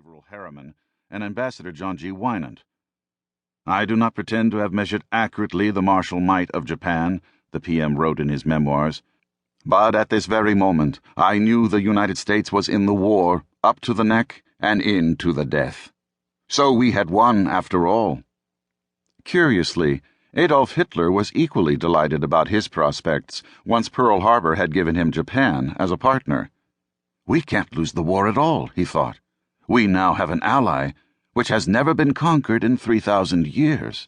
Averill Harriman and Ambassador John G. Wynant. "I do not pretend to have measured accurately the martial might of Japan," the PM wrote in his memoirs, "but at this very moment I knew the United States was in the war, up to the neck and into the death. So we had won after all." Curiously, Adolf Hitler was equally delighted about his prospects once Pearl Harbor had given him Japan as a partner. "We can't lose the war at all," he thought. "We now have an ally which has never been conquered in 3,000 years.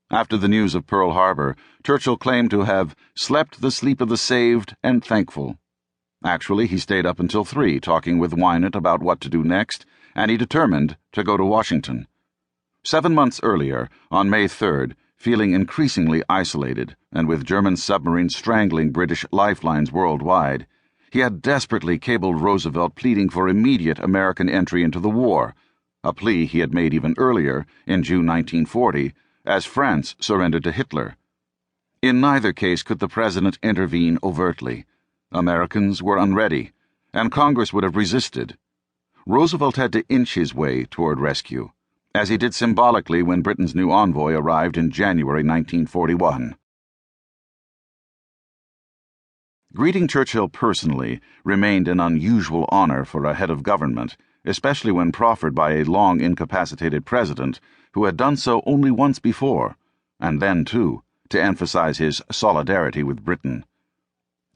After the news of Pearl Harbor, Churchill claimed to have slept the sleep of the saved and thankful. Actually, he stayed up until 3 talking with Wynant about what to do next, and he determined to go to Washington. 7 months earlier, on May 3rd, feeling increasingly isolated and with German submarines strangling British lifelines worldwide, he had desperately cabled Roosevelt pleading for immediate American entry into the war, a plea he had made even earlier, in June 1940, as France surrendered to Hitler. In neither case could the president intervene overtly. Americans were unready, and Congress would have resisted. Roosevelt had to inch his way toward rescue, as he did symbolically when Britain's new envoy arrived in January 1941. Greeting Churchill personally remained an unusual honor for a head of government, especially when proffered by a long incapacitated president who had done so only once before, and then, too, to emphasize his solidarity with Britain.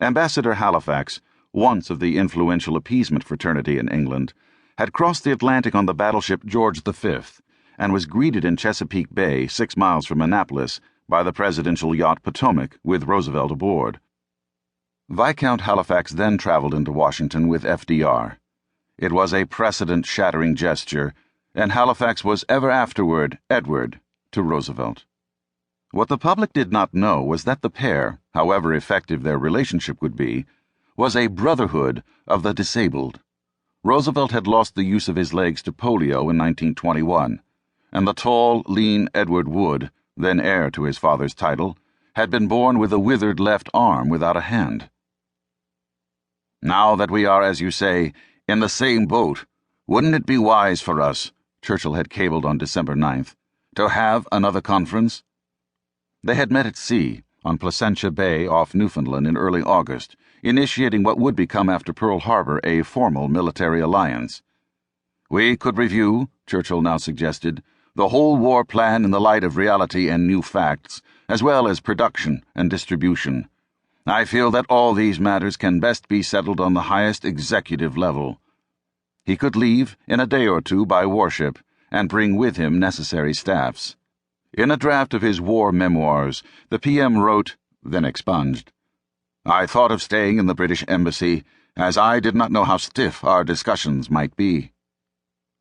Ambassador Halifax, once of the influential appeasement fraternity in England, had crossed the Atlantic on the battleship George V and was greeted in Chesapeake Bay, 6 miles from Annapolis, by the presidential yacht Potomac with Roosevelt aboard. Viscount Halifax then traveled into Washington with FDR. It was a precedent-shattering gesture, and Halifax was ever afterward Edward to Roosevelt. What the public did not know was that the pair, however effective their relationship would be, was a brotherhood of the disabled. Roosevelt had lost the use of his legs to polio in 1921, and the tall, lean Edward Wood, then heir to his father's title, had been born with a withered left arm without a hand. "Now that we are, as you say, in the same boat, wouldn't it be wise for us," Churchill had cabled on December 9th, "to have another conference?" They had met at sea, on Placentia Bay off Newfoundland in early August, initiating what would become after Pearl Harbor a formal military alliance. "We could review," Churchill now suggested, "the whole war plan in the light of reality and new facts, as well as production and distribution. I feel that all these matters can best be settled on the highest executive level." He could leave in a day or 2 by warship and bring with him necessary staffs. In a draft of his war memoirs, the PM wrote, then expunged, "I thought of staying in the British Embassy, as I did not know how stiff our discussions might be."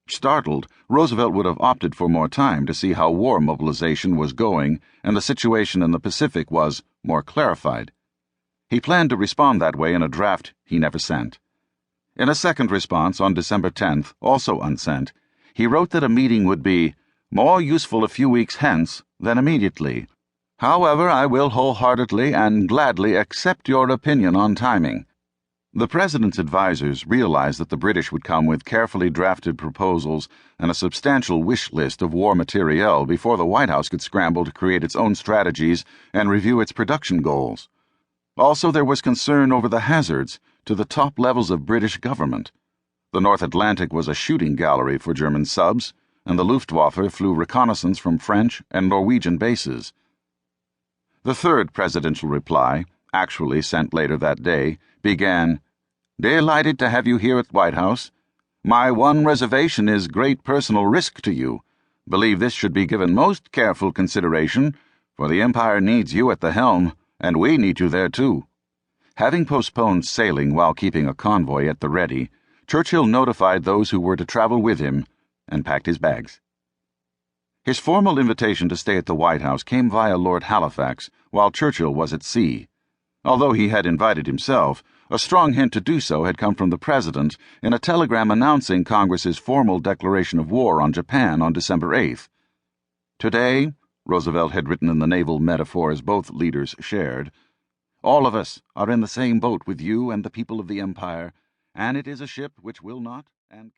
Startled, Roosevelt would have opted for more time to see how war mobilization was going and the situation in the Pacific was more clarified. He planned to respond that way in a draft he never sent. In a second response on December 10th, also unsent, he wrote that a meeting would be more useful a few weeks hence than immediately. "However, I will wholeheartedly and gladly accept your opinion on timing." The president's advisers realized that the British would come with carefully drafted proposals and a substantial wish list of war materiel before the White House could scramble to create its own strategies and review its production goals. Also, there was concern over the hazards to the top levels of British government. The North Atlantic was a shooting gallery for German subs, and the Luftwaffe flew reconnaissance from French and Norwegian bases. The third presidential reply, actually sent later that day, began, "Delighted to have you here at White House. My one reservation is great personal risk to you. Believe this should be given most careful consideration, for the Empire needs you at the helm, and we need you there too." Having postponed sailing while keeping a convoy at the ready, Churchill notified those who were to travel with him and packed his bags. His formal invitation to stay at the White House came via Lord Halifax while Churchill was at sea. Although he had invited himself, a strong hint to do so had come from the President in a telegram announcing Congress's formal declaration of war on Japan on December 8th. "Today," Roosevelt had written in the naval metaphors both leaders shared, "all of us are in the same boat with you and the people of the Empire, and it is a ship which will not and